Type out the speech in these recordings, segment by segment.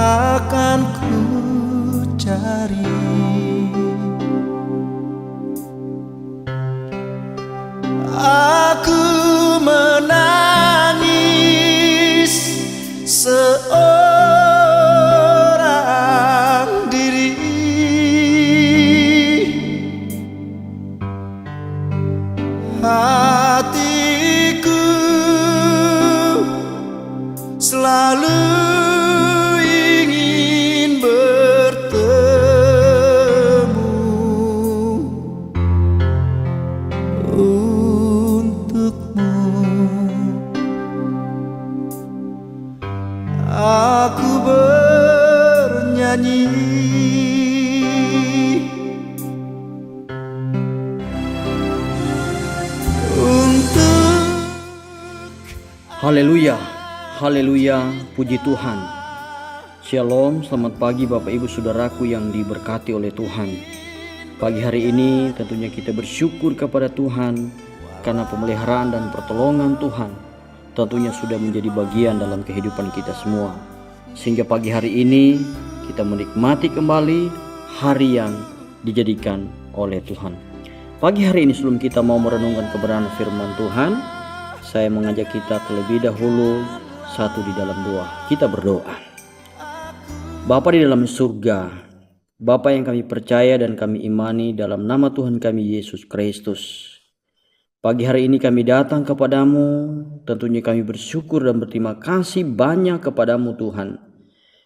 akan ku cari. Aku menangis seorang diri, hatiku selalu ingin bertemu untukmu. Aku bernyanyi untuk. Haleluya, haleluya, puji Tuhan. Shalom, selamat pagi Bapak Ibu Saudaraku yang diberkati oleh Tuhan. Pagi hari ini tentunya kita bersyukur kepada Tuhan karena pemeliharaan dan pertolongan Tuhan tentunya sudah menjadi bagian dalam kehidupan kita semua. Sehingga pagi hari ini kita menikmati kembali hari yang dijadikan oleh Tuhan. Pagi hari ini sebelum kita mau merenungkan kebenaran firman Tuhan, saya mengajak kita terlebih dahulu satu di dalam doa. Kita berdoa. Bapa di dalam surga, Bapa yang kami percaya dan kami imani dalam nama Tuhan kami Yesus Kristus. Pagi hari ini kami datang kepadamu, tentunya kami bersyukur dan berterima kasih banyak kepadamu Tuhan.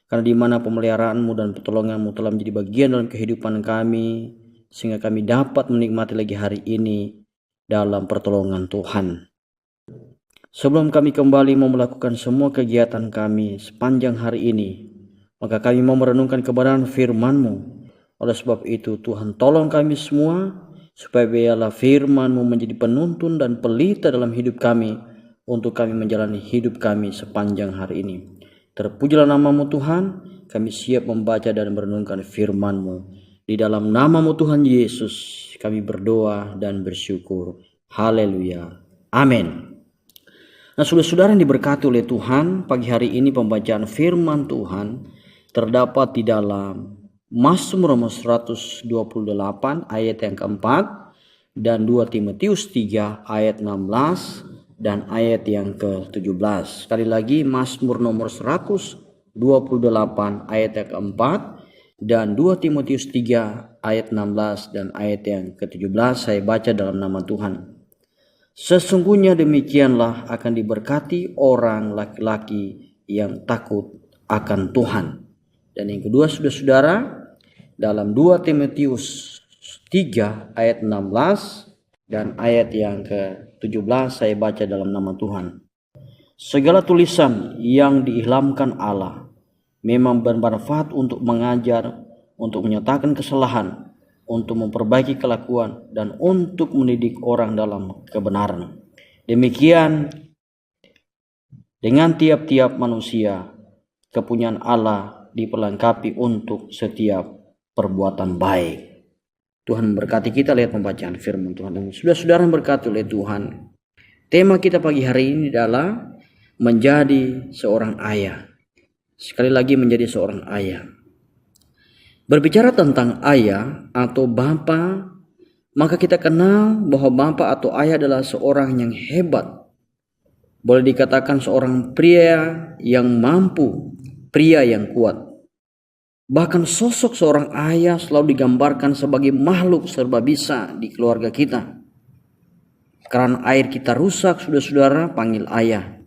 Karena di mana pemeliharaanmu dan pertolonganmu telah menjadi bagian dalam kehidupan kami, sehingga kami dapat menikmati lagi hari ini dalam pertolongan Tuhan. Sebelum kami kembali mau melakukan semua kegiatan kami sepanjang hari ini, maka kami mau merenungkan kebenaran firman-Mu. Oleh sebab itu Tuhan tolong kami semua, supaya biarlah firman-Mu menjadi penuntun dan pelita dalam hidup kami, untuk kami menjalani hidup kami sepanjang hari ini. Terpujilah nama-Mu Tuhan, kami siap membaca dan merenungkan firman-Mu. Di dalam nama-Mu Tuhan Yesus kami berdoa dan bersyukur. Haleluya. Amin. Nah, saudara-saudara yang diberkati oleh Tuhan, pagi hari ini pembacaan firman Tuhan terdapat di dalam Mazmur 128 ayat yang keempat dan 2 Timotius 3 ayat 16 dan ayat yang ke-17. Sekali lagi Mazmur nomor 128 ayat yang keempat dan 2 Timotius 3 ayat 16 dan ayat yang ke-17. Saya baca dalam nama Tuhan. Sesungguhnya demikianlah akan diberkati orang laki-laki yang takut akan Tuhan. Dan yang kedua saudara-saudara, dalam 2 Timotius 3 ayat 16 dan ayat yang ke-17 saya baca dalam nama Tuhan. Segala tulisan yang diilhamkan Allah memang bermanfaat untuk mengajar, untuk menyatakan kesalahan, untuk memperbaiki kelakuan, dan untuk mendidik orang dalam kebenaran. Demikian dengan tiap-tiap manusia kepunyaan Allah diperlengkapi untuk setiap perbuatan baik. Tuhan memberkati kita. Lihat pembacaan firman Tuhan. Dan saudara-saudara yang berkati oleh Tuhan, tema kita pagi hari ini adalah menjadi seorang ayah. Sekali lagi, menjadi seorang ayah. Berbicara tentang ayah atau bapa, maka kita kenal bahwa bapa atau ayah adalah seorang yang hebat. Boleh dikatakan seorang pria yang mampu, pria yang kuat. Bahkan sosok seorang ayah selalu digambarkan sebagai makhluk serba bisa di keluarga kita. Keran air kita rusak, saudara-saudara, panggil ayah.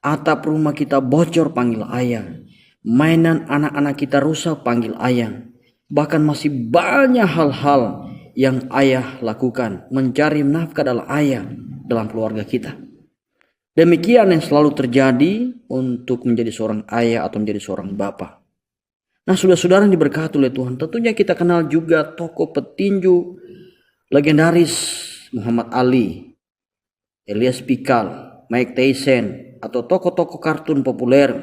Atap rumah kita bocor, panggil ayah. Mainan anak-anak kita rusak, panggil ayah. Bahkan masih banyak hal-hal yang ayah lakukan. Mencari nafkah adalah ayah dalam keluarga kita. Demikian yang selalu terjadi untuk menjadi seorang ayah atau menjadi seorang bapa. Nah, saudara-saudara yang diberkati oleh Tuhan, tentunya kita kenal juga tokoh petinju legendaris Muhammad Ali, Elias Pikal, Mike Tyson, atau tokoh-tokoh kartun populer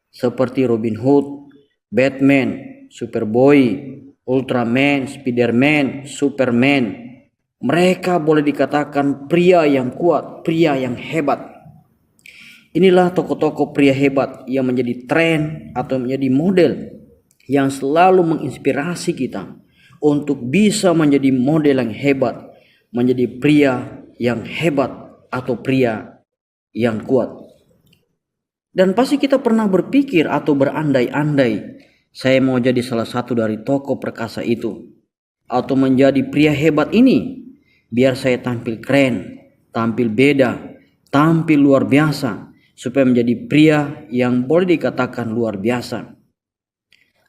seperti Robin Hood, Batman, Superboy, Ultraman, Spiderman, Superman. Mereka boleh dikatakan pria yang kuat, pria yang hebat. Inilah tokoh-tokoh pria hebat yang menjadi tren atau menjadi model yang selalu menginspirasi kita untuk bisa menjadi model yang hebat, menjadi pria yang hebat atau pria yang kuat. Dan pasti kita pernah berpikir atau berandai-andai, saya mau jadi salah satu dari tokoh perkasa itu, atau menjadi pria hebat ini, biar saya tampil keren, tampil beda, tampil luar biasa, supaya menjadi pria yang boleh dikatakan luar biasa.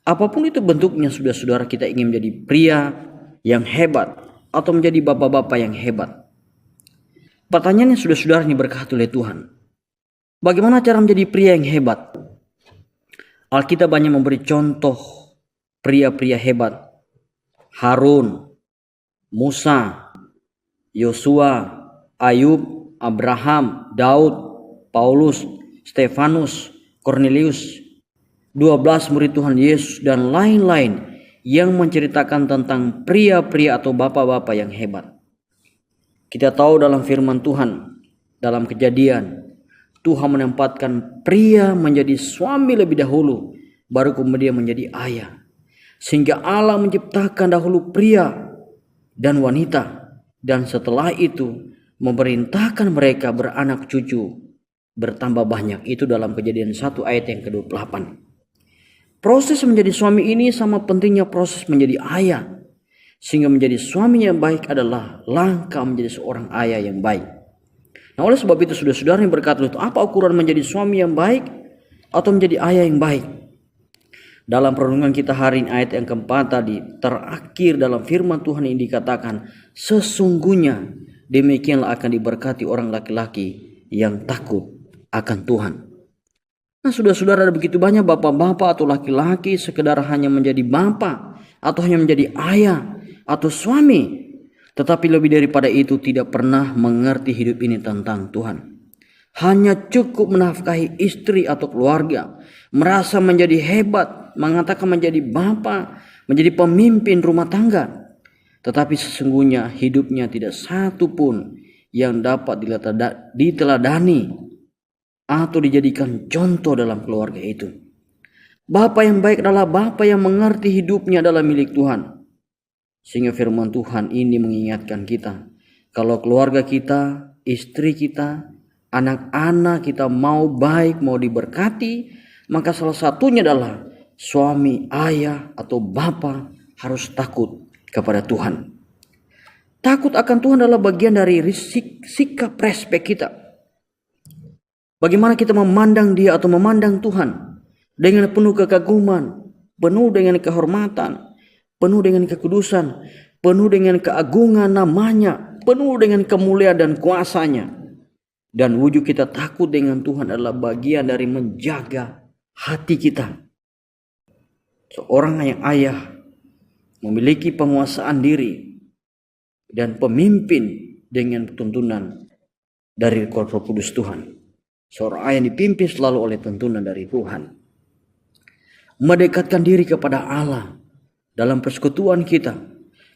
Apapun itu bentuknya, saudara-saudara, kita ingin menjadi pria yang hebat atau menjadi bapak-bapak yang hebat. Pertanyaannya, saudara-saudara ini berkati oleh Tuhan, bagaimana cara menjadi pria yang hebat? Alkitab banyak memberi contoh pria-pria hebat. Harun, Musa, Yosua, Ayub, Abraham, Daud, Paulus, Stefanus, Cornelius, 12 murid Tuhan Yesus, dan lain-lain yang menceritakan tentang pria-pria atau bapak-bapak yang hebat. Kita tahu dalam firman Tuhan, dalam Kejadian, Tuhan menempatkan pria menjadi suami lebih dahulu, baru kemudian menjadi ayah. Sehingga Allah menciptakan dahulu pria dan wanita, dan setelah itu memerintahkan mereka beranak cucu bertambah banyak. Itu dalam Kejadian 1 ayat yang ke-28. Proses menjadi suami ini sama pentingnya proses menjadi ayah. Sehingga menjadi suami yang baik adalah langkah menjadi seorang ayah yang baik. Nah, oleh sebab itu saudara-saudara yang berkata, apa ukuran menjadi suami yang baik atau menjadi ayah yang baik? Dalam perenungan kita hari ini ayat yang keempat tadi, terakhir dalam firman Tuhan ini dikatakan, sesungguhnya demikianlah akan diberkati orang laki-laki yang takut akan Tuhan. Nah, saudara-saudara, ada begitu banyak bapak-bapak atau laki-laki sekedar hanya menjadi bapak atau hanya menjadi ayah atau suami, tetapi lebih daripada itu tidak pernah mengerti hidup ini tentang Tuhan. Hanya cukup menafkahi istri atau keluarga, merasa menjadi hebat, mengatakan menjadi bapak, menjadi pemimpin rumah tangga. Tetapi sesungguhnya hidupnya tidak satu pun yang dapat diteladani atau dijadikan contoh dalam keluarga itu. Bapak yang baik adalah bapak yang mengerti hidupnya adalah milik Tuhan. Sehingga firman Tuhan ini mengingatkan kita, kalau keluarga kita, istri kita, anak-anak kita mau baik, mau diberkati, maka salah satunya adalah suami, ayah, atau bapak harus takut kepada Tuhan. Takut akan Tuhan adalah bagian dari sikap respek kita. Bagaimana kita memandang Dia atau memandang Tuhan dengan penuh kekaguman, penuh dengan kehormatan, penuh dengan kekudusan, penuh dengan keagungan namanya, penuh dengan kemuliaan dan kuasanya. Dan wujud kita takut dengan Tuhan adalah bagian dari menjaga hati kita. Seorang yang ayah memiliki penguasaan diri dan pemimpin dengan tuntunan dari Roh Kudus Tuhan. Seorang ayah yang dipimpin selalu oleh tuntunan dari Tuhan. Mendekatkan diri kepada Allah dalam persekutuan kita,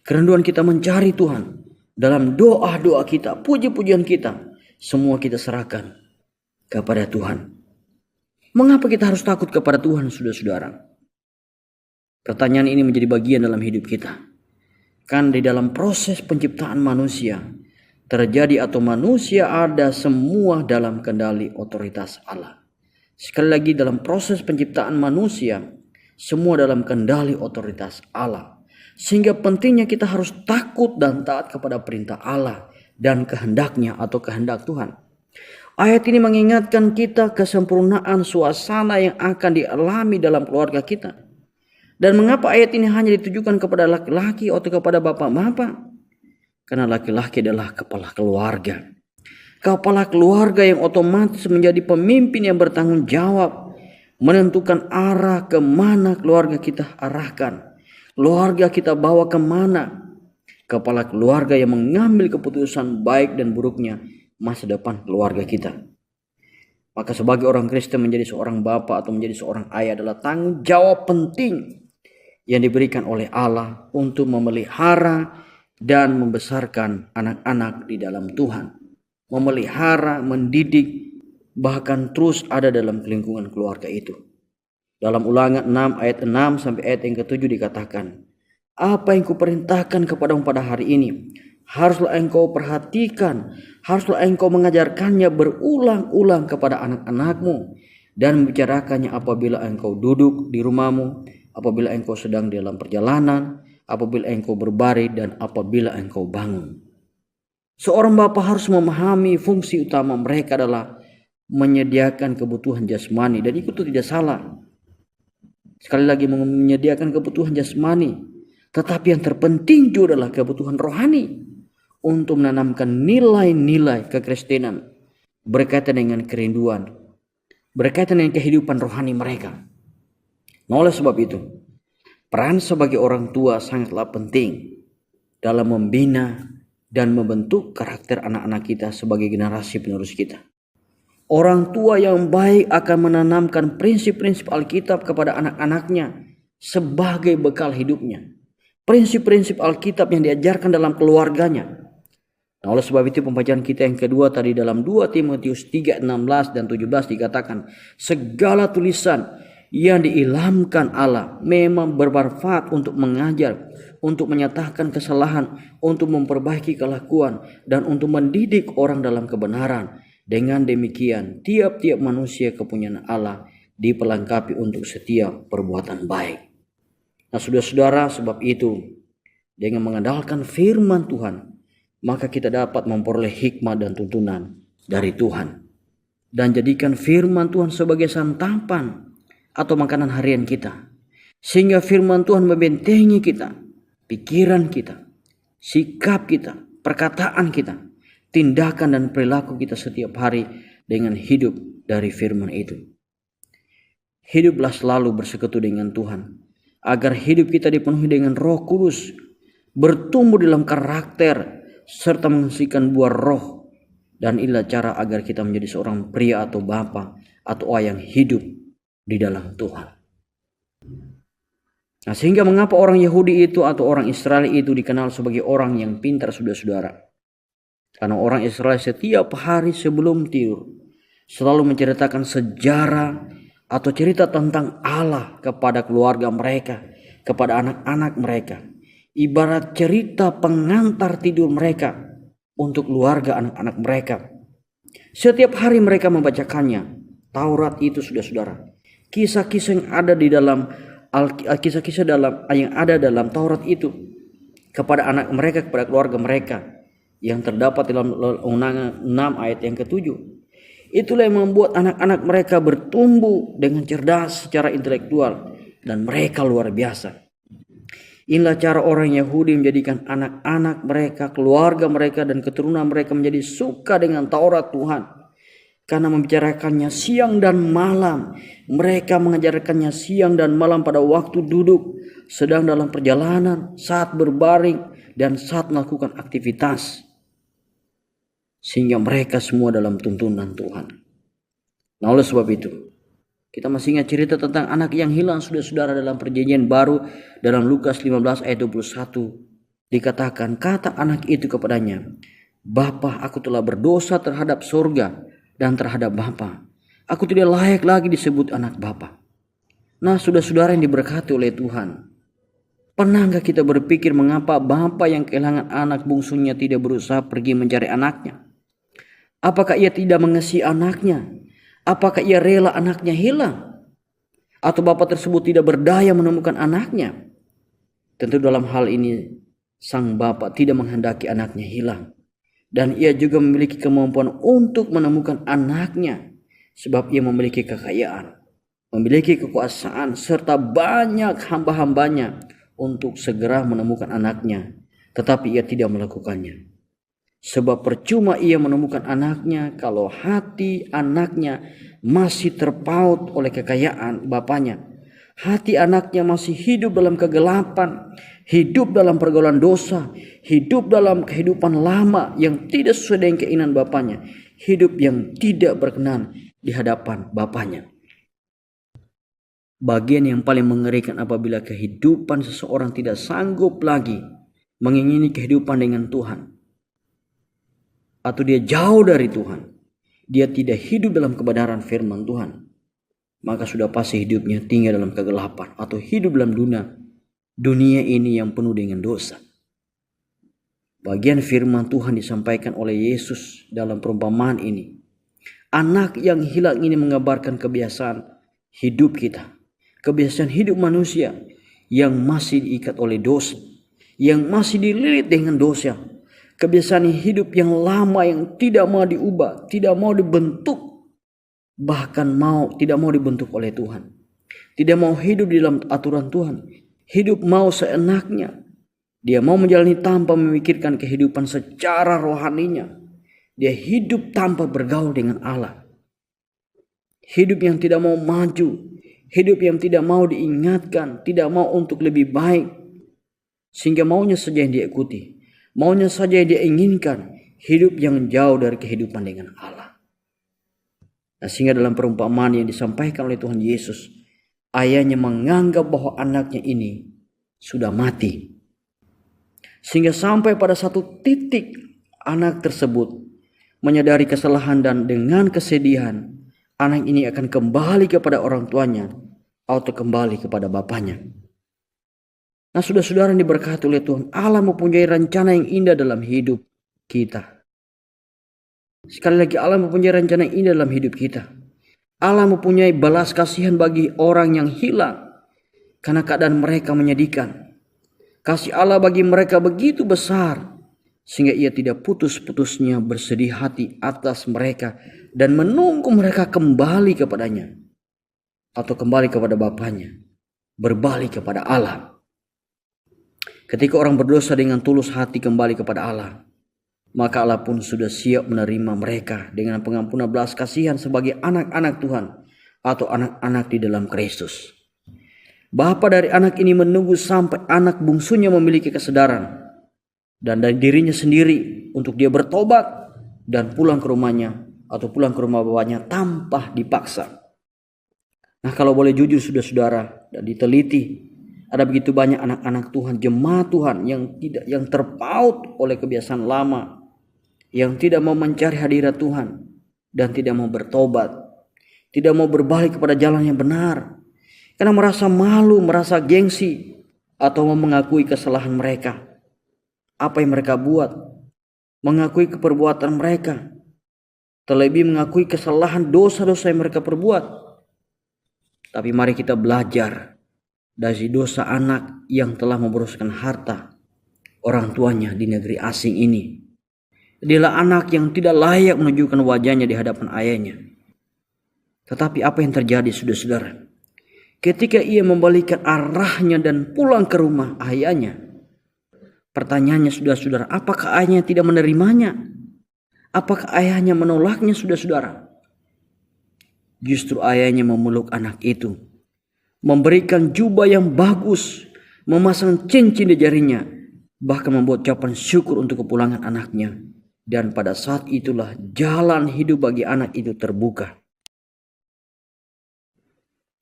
kerinduan kita mencari Tuhan, dalam doa-doa kita, puji-pujian kita, semua kita serahkan kepada Tuhan. Mengapa kita harus takut kepada Tuhan, saudara-saudara? Pertanyaan ini menjadi bagian dalam hidup kita. Kan di dalam proses penciptaan manusia terjadi atau manusia ada semua dalam kendali otoritas Allah. Sekali lagi, dalam proses penciptaan manusia semua dalam kendali otoritas Allah. Sehingga pentingnya kita harus takut dan taat kepada perintah Allah dan kehendaknya atau kehendak Tuhan. Ayat ini mengingatkan kita kesempurnaan suasana yang akan dialami dalam keluarga kita. Dan mengapa ayat ini hanya ditujukan kepada laki-laki atau kepada bapak-bapak? Karena laki-laki adalah kepala keluarga. Kepala keluarga yang otomatis menjadi pemimpin yang bertanggung jawab, menentukan arah kemana keluarga kita arahkan, keluarga kita bawa kemana. Kepala keluarga yang mengambil keputusan baik dan buruknya masa depan keluarga kita. Maka sebagai orang Kristen, menjadi seorang bapak atau menjadi seorang ayah adalah tanggung jawab penting yang diberikan oleh Allah untuk memelihara dan membesarkan anak-anak di dalam Tuhan. Memelihara, mendidik bahkan terus ada dalam lingkungan keluarga itu. Dalam Ulangan 6 ayat 6 sampai ayat yang ke-7 dikatakan, apa yang kuperintahkan kepadamu pada hari ini, haruslah engkau perhatikan, haruslah engkau mengajarkannya berulang-ulang kepada anak-anakmu, dan membicarakannya apabila engkau duduk di rumahmu, apabila engkau sedang dalam perjalanan, apabila engkau berbaring, dan apabila engkau bangun. Seorang bapa harus memahami fungsi utama mereka adalah menyediakan kebutuhan jasmani, dan itu tidak salah. Sekali lagi, menyediakan kebutuhan jasmani, tetapi yang terpenting juga adalah kebutuhan rohani untuk menanamkan nilai-nilai kekristenan berkaitan dengan kerinduan, berkaitan dengan kehidupan rohani mereka. Nah, oleh sebab itu, peran sebagai orang tua sangatlah penting dalam membina dan membentuk karakter anak-anak kita sebagai generasi penerus kita. Orang tua yang baik akan menanamkan prinsip-prinsip Alkitab kepada anak-anaknya sebagai bekal hidupnya. Prinsip-prinsip Alkitab yang diajarkan dalam keluarganya. Nah, oleh sebab itu pembacaan kita yang kedua tadi dalam 2 Timotius 3:16 dan 17 dikatakan, segala tulisan yang diilhamkan Allah memang bermanfaat untuk mengajar, untuk menyatakan kesalahan, untuk memperbaiki kelakuan, dan untuk mendidik orang dalam kebenaran. Dengan demikian, tiap-tiap manusia kepunyaan Allah diperlengkapi untuk setiap perbuatan baik. Nah, saudara-saudara, sebab itu dengan mengandalkan firman Tuhan, maka kita dapat memperoleh hikmah dan tuntunan dari Tuhan. Dan jadikan firman Tuhan sebagai santapan atau makanan harian kita. Sehingga firman Tuhan membentengi kita, pikiran kita, sikap kita, perkataan kita, tindakan dan perilaku kita setiap hari dengan hidup dari firman itu. Hiduplah selalu bersekutu dengan Tuhan, agar hidup kita dipenuhi dengan Roh Kudus, bertumbuh dalam karakter, serta menghasilkan buah roh. Dan inilah cara agar kita menjadi seorang pria atau bapa atau ayah yang hidup di dalam Tuhan. Nah, sehingga mengapa orang Yahudi itu atau orang Israel itu dikenal sebagai orang yang pintar, saudara-saudara? Karena orang Israel setiap hari sebelum tidur selalu menceritakan sejarah atau cerita tentang Allah kepada keluarga mereka, kepada anak-anak mereka. Ibarat cerita pengantar tidur mereka untuk keluarga anak-anak mereka. Setiap hari mereka membacakannya. Taurat itu, saudara-saudara, kisah-kisah yang ada di dalam kisah-kisah yang ada dalam Taurat itu kepada anak mereka, kepada keluarga mereka, yang terdapat dalam Ulangan 6 ayat yang ke-7. Itulah yang membuat anak-anak mereka bertumbuh dengan cerdas secara intelektual, dan mereka luar biasa. Inilah cara orang Yahudi menjadikan anak-anak mereka, keluarga mereka, dan keturunan mereka menjadi suka dengan Taurat Tuhan. Karena membicarakannya siang dan malam. Mereka mengajarkannya siang dan malam pada waktu duduk, sedang dalam perjalanan, saat berbaring, dan saat melakukan aktivitas. Sehingga mereka semua dalam tuntunan Tuhan. Nah, oleh sebab itu, kita masih ingat cerita tentang anak yang hilang, saudara-saudara, dalam perjanjian baru dalam Lukas 15 ayat 21. Dikatakan, kata anak itu kepadanya, Bapa, aku telah berdosa terhadap surga dan terhadap Bapa. Aku tidak layak lagi disebut anak Bapa. Nah, saudara-saudara yang diberkati oleh Tuhan, pernah enggak kita berpikir mengapa Bapa yang kehilangan anak bungsunya tidak berusaha pergi mencari anaknya? Apakah ia tidak mengasihi anaknya? Apakah ia rela anaknya hilang? Atau bapa tersebut tidak berdaya menemukan anaknya? Tentu dalam hal ini sang bapa tidak menghendaki anaknya hilang. Dan ia juga memiliki kemampuan untuk menemukan anaknya. Sebab ia memiliki kekayaan, memiliki kekuasaan, serta banyak hamba-hambanya untuk segera menemukan anaknya. Tetapi ia tidak melakukannya. Sebab percuma ia menemukan anaknya kalau hati anaknya masih terpaut oleh kekayaan bapaknya. Hati anaknya masih hidup dalam kegelapan, hidup dalam pergaulan dosa, hidup dalam kehidupan lama yang tidak sesuai dengan keinginan bapaknya, hidup yang tidak berkenan di hadapan bapaknya. Bagian yang paling mengerikan apabila kehidupan seseorang tidak sanggup lagi mengingini kehidupan dengan Tuhan, atau dia jauh dari Tuhan. dia tidak hidup dalam kebenaran firman Tuhan, maka sudah pasti hidupnya tinggal dalam kegelapan atau hidup dalam dunia ini yang penuh dengan dosa. Bagian firman Tuhan disampaikan oleh Yesus dalam perumpamaan ini. Anak yang hilang ini menggambarkan kebiasaan hidup kita, kebiasaan hidup manusia yang masih diikat oleh dosa, yang masih dililit dengan dosa, kebiasaan hidup yang lama yang tidak mau diubah, tidak mau dibentuk, bahkan tidak mau dibentuk oleh Tuhan, tidak mau hidup di dalam aturan Tuhan, hidup mau seenaknya. Dia mau menjalani tanpa memikirkan kehidupan secara rohaninya. Dia hidup tanpa bergaul dengan Allah. Hidup yang tidak mau maju, hidup yang tidak mau diingatkan, tidak mau untuk lebih baik, sehingga maunya saja yang dia ikuti, maunya saja yang dia inginkan, hidup yang jauh dari kehidupan dengan Allah. Nah, sehingga dalam perumpamaan yang disampaikan oleh Tuhan Yesus, ayahnya menganggap bahwa anaknya ini sudah mati. Sehingga sampai pada satu titik anak tersebut menyadari kesalahan dan dengan kesedihan anak ini akan kembali kepada orang tuanya atau kembali kepada bapaknya. Nah, saudara-saudara yang diberkati oleh Tuhan, Allah mempunyai rencana yang indah dalam hidup kita. Sekali lagi, Allah mempunyai rencana yang indah dalam hidup kita. Allah mempunyai balas kasihan bagi orang yang hilang karena keadaan mereka menyedihkan. Kasih Allah bagi mereka begitu besar sehingga ia tidak putus-putusnya bersedih hati atas mereka dan menunggu mereka kembali kepadanya atau kembali kepada Bapaknya, berbalik kepada Allah. Ketika orang berdosa dengan tulus hati kembali kepada Allah, maka Allah pun sudah siap menerima mereka dengan pengampunan belas kasihan sebagai anak-anak Tuhan atau anak-anak di dalam Kristus. Bapa dari anak ini menunggu sampai anak bungsunya memiliki kesadaran dan dari dirinya sendiri untuk dia bertobat dan pulang ke rumahnya atau pulang ke rumah bapaknya tanpa dipaksa. Nah, kalau boleh jujur saudara-saudara dan diteliti, ada begitu banyak anak-anak Tuhan, jemaat Tuhan yang terpaut oleh kebiasaan lama, yang tidak mau mencari hadirat Tuhan dan tidak mau bertobat, tidak mau berbalik kepada jalan yang benar. Karena merasa malu, merasa gengsi, atau mau mengakui kesalahan mereka. Apa yang mereka buat, mengakui keperbuatan mereka, terlebih mengakui kesalahan dosa-dosa yang mereka perbuat. Tapi mari kita belajar dari dosa anak yang telah memboroskan harta orang tuanya di negeri asing ini. Dialah anak yang tidak layak menunjukkan wajahnya di hadapan ayahnya. Tetapi apa yang terjadi, saudara-saudara? Ketika ia membalikkan arahnya dan pulang ke rumah ayahnya, pertanyaannya, saudara-saudara, apakah ayahnya tidak menerimanya? Apakah ayahnya menolaknya, saudara-saudara? Justru ayahnya memeluk anak itu, memberikan jubah yang bagus, memasang cincin di jarinya, bahkan membuat ucapan syukur untuk kepulangan anaknya. Dan pada saat itulah jalan hidup bagi anak itu terbuka.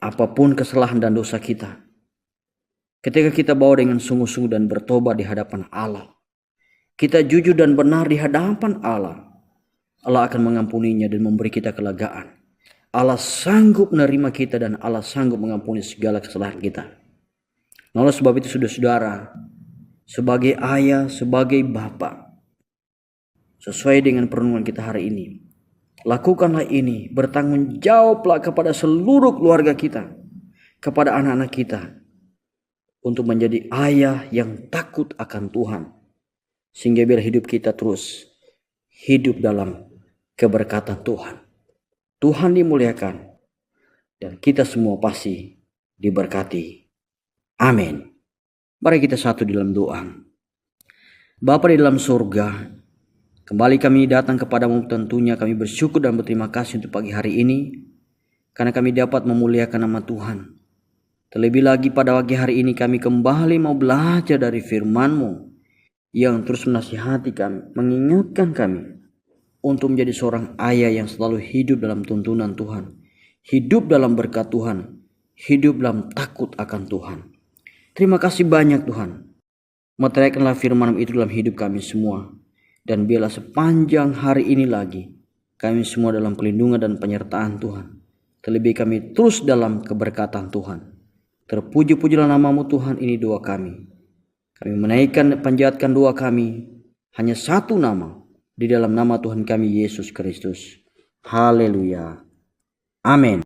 Apapun kesalahan dan dosa kita, ketika kita bawa dengan sungguh-sungguh dan bertobat di hadapan Allah, kita jujur dan benar di hadapan Allah, Allah akan mengampuninya dan memberi kita kelegaan. Allah sanggup menerima kita dan Allah sanggup mengampuni segala kesalahan kita. Nah, oleh sebab itu saudara-saudara, sebagai ayah, sebagai bapa, sesuai dengan perenungan kita hari ini, lakukanlah ini, bertanggung jawablah kepada seluruh keluarga kita, kepada anak-anak kita, untuk menjadi ayah yang takut akan Tuhan, sehingga biar hidup kita terus hidup dalam keberkatan Tuhan. Tuhan dimuliakan dan kita semua pasti diberkati. Amin. Mari kita satu dalam doa. Bapa di dalam surga, kembali kami datang kepadamu, tentunya kami bersyukur dan berterima kasih untuk pagi hari ini, karena kami dapat memuliakan nama Tuhan. Terlebih lagi pada pagi hari ini kami kembali mau belajar dari firman-Mu yang terus menasihati kami, mengingatkan kami untuk menjadi seorang ayah yang selalu hidup dalam tuntunan Tuhan, hidup dalam berkat Tuhan, hidup dalam takut akan Tuhan. Terima kasih banyak Tuhan. Meteraikanlah firman-Mu itu dalam hidup kami semua. Dan biarlah sepanjang hari ini lagi kami semua dalam pelindungan dan penyertaan Tuhan. Terlebih kami terus dalam keberkatan Tuhan. Terpuji-pujilah namamu Tuhan, ini doa kami. Kami menaikkan dan panjatkan doa kami hanya satu nama, di dalam nama Tuhan kami Yesus Kristus. Haleluya. Amin.